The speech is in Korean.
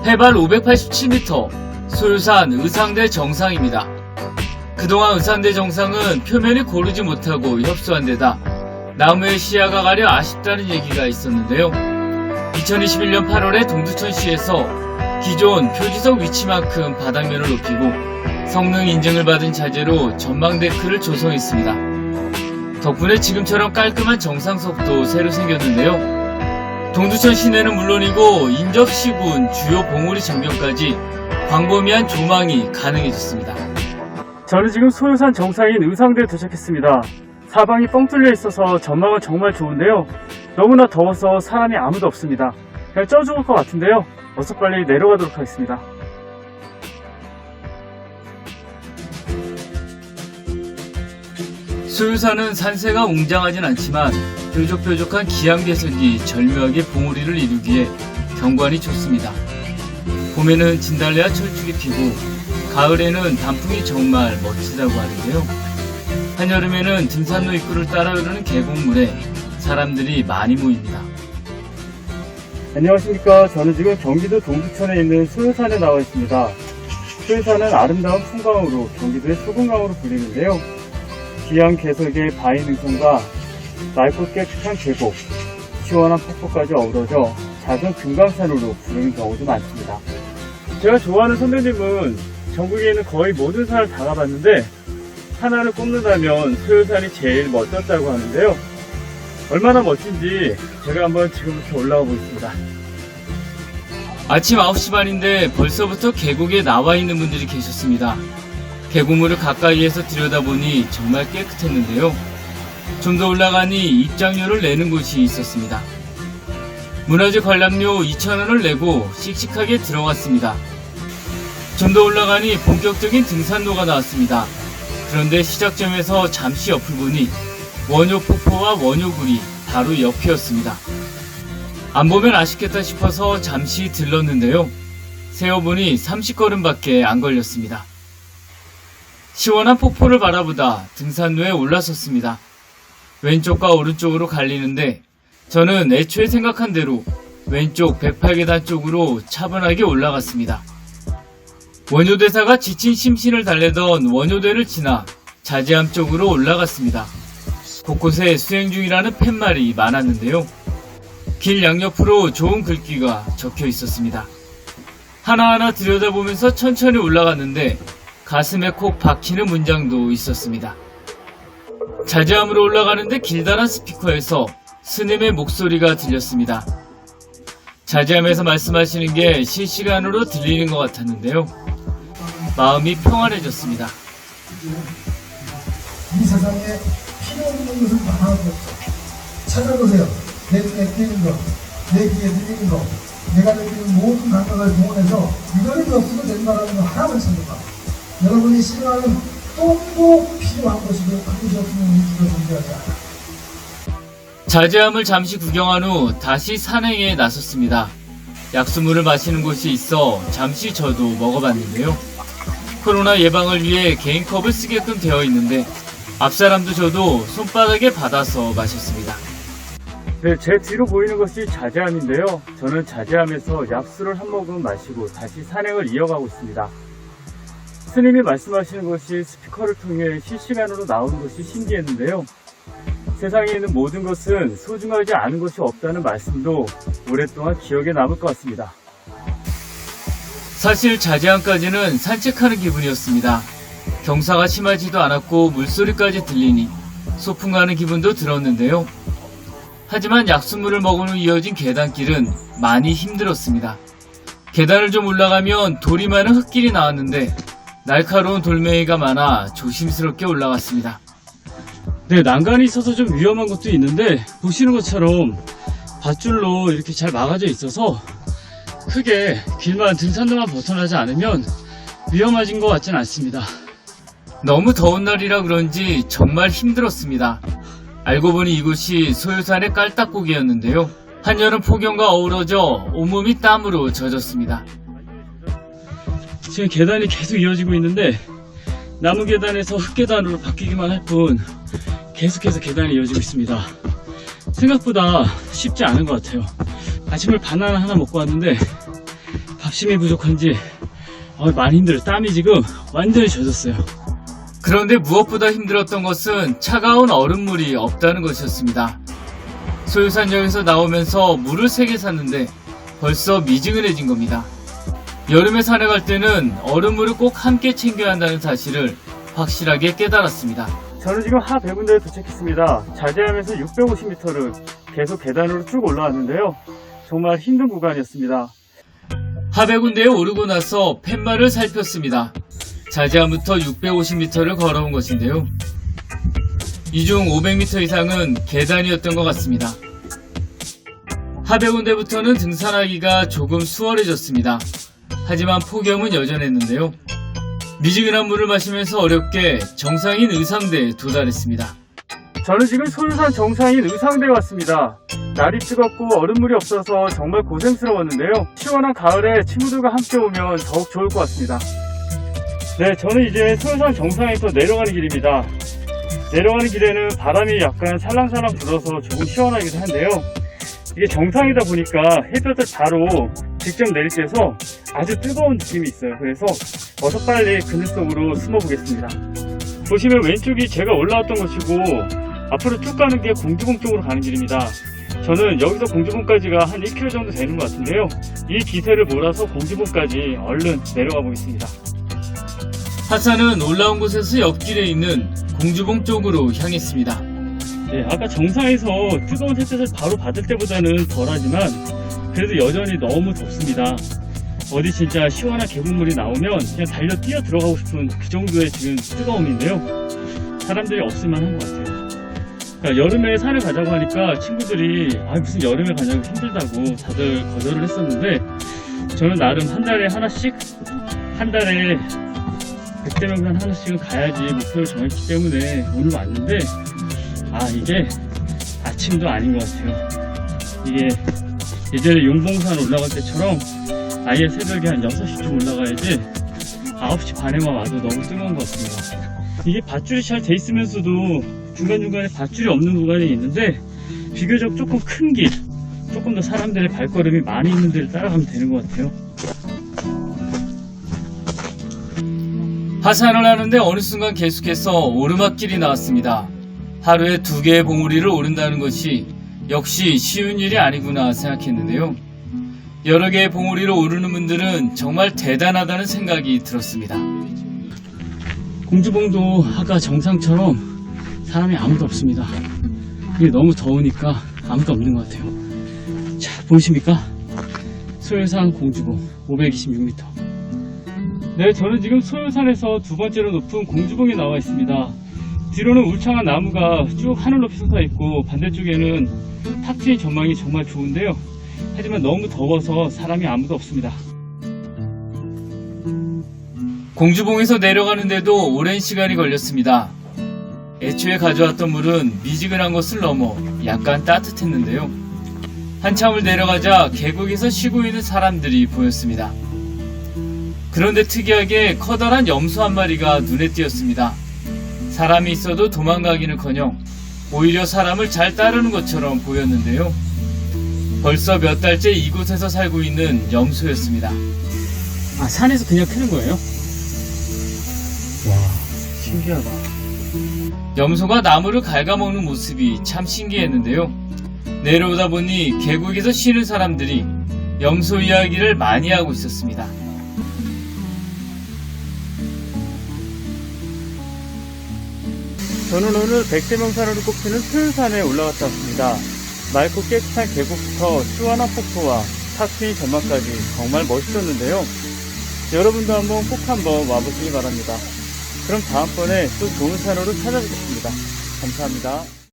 해발 587m, 소요산 의상대 정상입니다. 그동안 의상대 정상은 표면이 고르지 못하고 협소한 데다 나무의 시야가 가려 아쉽다는 얘기가 있었는데요. 2021년 8월에 동두천시에서 기존 표지석 위치만큼 바닥면을 높이고 성능 인증을 받은 자재로 전망데크를 조성했습니다. 덕분에 지금처럼 깔끔한 정상석도 새로 생겼는데요. 동두천 시내는 물론이고 인접 시군 주요 봉우리 전경까지 광범위한 조망이 가능해졌습니다. 저는 지금 소요산 정상인 의상대에 도착했습니다. 사방이 뻥 뚫려 있어서 전망은 정말 좋은데요. 너무나 더워서 사람이 아무도 없습니다. 그냥 쪄 죽을 것 같은데요. 어서 빨리 내려가도록 하겠습니다. 소요산은 산세가 웅장하진 않지만 뾰족뾰족한 기암괴석이 절묘하게 봉우리를 이루기에 경관이 좋습니다. 봄에는 진달래와 철쭉이 피고 가을에는 단풍이 정말 멋지다고 하는데요. 한여름에는 등산로 입구를 따라 흐르는 계곡물에 사람들이 많이 모입니다. 안녕하십니까. 저는 지금 경기도 동두천에 있는 소요산에 나와 있습니다. 소요산은 아름다운 풍광으로 경기도의 소금강으로 불리는데요. 귀한 개석의 바위 능선과 맑고 깨끗한 계곡, 시원한 폭포까지 어우러져 작은 금강산으로 부르는 경우도 많습니다. 제가 좋아하는 선배님은 전국에 있는 거의 모든 산을 다 가봤는데 하나를 꼽는다면 소요산이 제일 멋졌다고 하는데요. 얼마나 멋진지 제가 한번 지금부터 올라가 보겠습니다. 아침 9시 반인데 벌써부터 계곡에 나와 있는 분들이 계셨습니다. 계곡물을 가까이에서 들여다보니 정말 깨끗했는데요. 좀 더 올라가니 입장료를 내는 곳이 있었습니다. 문화재 관람료 2,000원을 내고 씩씩하게 들어갔습니다. 좀 더 올라가니 본격적인 등산로가 나왔습니다. 그런데 시작점에서 잠시 옆을 보니 원효폭포와 원효굴이 바로 옆이었습니다. 안 보면 아쉽겠다 싶어서 잠시 들렀는데요. 세어보니 30걸음밖에 안 걸렸습니다. 시원한 폭포를 바라보다 등산로에 올라섰습니다. 왼쪽과 오른쪽으로 갈리는데 저는 애초에 생각한 대로 왼쪽 108계단 쪽으로 차분하게 올라갔습니다. 원효대사가 지친 심신을 달래던 원효대를 지나 자지암 쪽으로 올라갔습니다. 곳곳에 수행 중이라는 팻말이 많았는데요. 길 양옆으로 좋은 글귀가 적혀 있었습니다. 하나하나 들여다보면서 천천히 올라갔는데 가슴에 콕 박히는 문장도 있었습니다. 자지암으로 올라가는데 길다란 스피커에서 스님의 목소리가 들렸습니다. 자지암에서 말씀하시는 게 실시간으로 들리는 것 같았는데요. 마음이 평안해졌습니다. 이 세상에 필요 없는 것은 하나도 없어. 찾아보세요. 내 눈에 띄는 것, 내 귀에 들리는 것, 내가 느끼는 모든 감각을 동원해서 이거는 없어도 된다는 거 하나만 찾아봐. 여러분이 싫어하는 똥도 필요한 것이고 그것이 없으면 우주가 존재하지 않아. 자지암을 잠시 구경한 후 다시 산행에 나섰습니다. 약수물을 마시는 곳이 있어 잠시 저도 먹어봤는데요. 코로나 예방을 위해 개인컵을 쓰게끔 되어 있는데 앞사람도 저도 손바닥에 받아서 마셨습니다. 네, 제 뒤로 보이는 것이 자지암인데요. 저는 자지암에서 약수를 한 모금 마시고 다시 산행을 이어가고 있습니다. 스님이 말씀하시는 것이 스피커를 통해 실시간으로 나오는 것이 신기했는데요. 세상에 있는 모든 것은 소중하지 않은 것이 없다는 말씀도 오랫동안 기억에 남을 것 같습니다. 사실 자지암까지는 산책하는 기분이었습니다. 경사가 심하지도 않았고 물소리까지 들리니 소풍 가는 기분도 들었는데요. 하지만 약수물을 먹은 후 이어진 계단길은 많이 힘들었습니다. 계단을 좀 올라가면 돌이 많은 흙길이 나왔는데 날카로운 돌멩이가 많아 조심스럽게 올라갔습니다. 네, 난간이 있어서 좀 위험한 것도 있는데 보시는 것처럼 밧줄로 이렇게 잘 막아져 있어서 크게 길만 등산로만 벗어나지 않으면 위험해진 것 같진 않습니다. 너무 더운 날이라 그런지 정말 힘들었습니다. 알고 보니 이곳이 소요산의 깔딱고기였는데요. 한여름 폭염과 어우러져 온몸이 땀으로 젖었습니다. 지금 계단이 계속 이어지고 있는데 나무 계단에서 흙계단으로 바뀌기만 할 뿐 계속해서 계단이 이어지고 있습니다. 생각보다 쉽지 않은 것 같아요. 아침을 바나나 하나 먹고 왔는데 밥심이 부족한지 많이 힘들어요. 땀이 지금 완전히 젖었어요. 그런데 무엇보다 힘들었던 것은 차가운 얼음물이 없다는 것이었습니다. 소유산역에서 나오면서 물을 3개 샀는데 벌써 미지근해진 겁니다. 여름에 산에 갈 때는 얼음물을 꼭 함께 챙겨야 한다는 사실을 확실하게 깨달았습니다. 저는 지금 하 배군대에 도착했습니다. 자제하면서 650m를 계속 계단으로 쭉 올라왔는데요. 정말 힘든 구간이었습니다. 하배군대에 오르고 나서 팻말을 살폈습니다. 자제함부터 650m를 걸어온 것인데요. 이 중 500m 이상은 계단이었던 것 같습니다. 하배군대부터는 등산하기가 조금 수월해졌습니다. 하지만 폭염은 여전했는데요. 미지근한 물을 마시면서 어렵게 정상인 의상대에 도달했습니다. 저는 지금 소유산 정상인 의상대에 왔습니다. 날이 뜨겁고 얼음물이 없어서 정말 고생스러웠는데요. 시원한 가을에 친구들과 함께 오면 더욱 좋을 것 같습니다. 네, 저는 이제 소유산 정상에서 내려가는 길입니다. 내려가는 길에는 바람이 약간 살랑살랑 불어서 조금 시원하기도 한데요. 이게 정상이다 보니까 햇볕을 바로 직접 내릴 때서 아주 뜨거운 느낌이 있어요. 그래서 어서 빨리 그늘 속으로 숨어 보겠습니다. 보시면 왼쪽이 제가 올라왔던 곳이고 앞으로 쭉 가는 게 공주봉 쪽으로 가는 길입니다. 저는 여기서 공주봉까지가 한 1km 정도 되는 것 같은데요. 이 기세를 몰아서 공주봉까지 얼른 내려가 보겠습니다. 하산은 올라온 곳에서 옆길에 있는 공주봉 쪽으로 향했습니다. 네, 아까 정상에서 뜨거운 햇볕을 바로 받을 때보다는 덜하지만 그래도 여전히 너무 덥습니다. 어디 진짜 시원한 계곡물이 나오면 그냥 달려 뛰어 들어가고 싶은 그 정도의 지금 뜨거움인데요. 사람들이 없을만 한 것 같아요. 그러니까 여름에 산을 가자고 하니까 친구들이 무슨 여름에 가냐고 힘들다고 다들 거절을 했었는데 저는 나름 한 달에 하나씩 한 달에 100대 명산 하나씩은 가야지 목표를 정했기 때문에 오늘 왔는데 이게 아침도 아닌 것 같아요. 이게 예전에 용봉산 올라갈 때처럼 아예 새벽에 한 6시쯤 올라가야지 9시 반에만 와도 너무 뜨거운 것 같습니다. 이게 밧줄이 잘 돼 있으면서도 중간중간에 밧줄이 없는 구간이 있는데 비교적 조금 큰 길, 조금 더 사람들의 발걸음이 많이 있는 데를 따라가면 되는 것 같아요. 하산을 하는데 어느 순간 계속해서 오르막길이 나왔습니다. 하루에 2개의 봉우리를 오른다는 것이 역시 쉬운 일이 아니구나 생각했는데요. 여러 개의 봉우리를 오르는 분들은 정말 대단하다는 생각이 들었습니다. 공주봉도 아까 정상처럼 사람이 아무도 없습니다. 이게 너무 더우니까 아무도 없는 것 같아요. 자, 보이십니까? 소유산 공주봉 526m. 네, 저는 지금 소유산에서 2번째로 높은 공주봉에 나와 있습니다. 뒤로는 울창한 나무가 쭉 하늘 높이 솟아 있고 반대쪽에는 탁 트인 전망이 정말 좋은데요. 하지만 너무 더워서 사람이 아무도 없습니다. 공주봉에서 내려가는데도 오랜 시간이 걸렸습니다. 애초에 가져왔던 물은 미지근한 것을 넘어 약간 따뜻했는데요. 한참을 내려가자 계곡에서 쉬고 있는 사람들이 보였습니다. 그런데 특이하게 커다란 염소 한 마리가 눈에 띄었습니다. 사람이 있어도 도망가기는커녕 오히려 사람을 잘 따르는 것처럼 보였는데요. 벌써 몇 달째 이곳에서 살고 있는 염소였습니다. 산에서 그냥 크는 거예요? 와, 신기하다. 염소가 나무를 갉아먹는 모습이 참 신기했는데요. 내려오다 보니 계곡에서 쉬는 사람들이 염소 이야기를 많이 하고 있었습니다. 저는 오늘 백대명산으로 꼽히는 소유산에 올라갔다 왔습니다. 맑고 깨끗한 계곡부터 시원한 폭포와 탁 트인 전망까지 정말 멋있었는데요. 여러분도 꼭 와보시기 바랍니다. 그럼 다음번에 또 좋은 산으로 찾아뵙겠습니다. 감사합니다.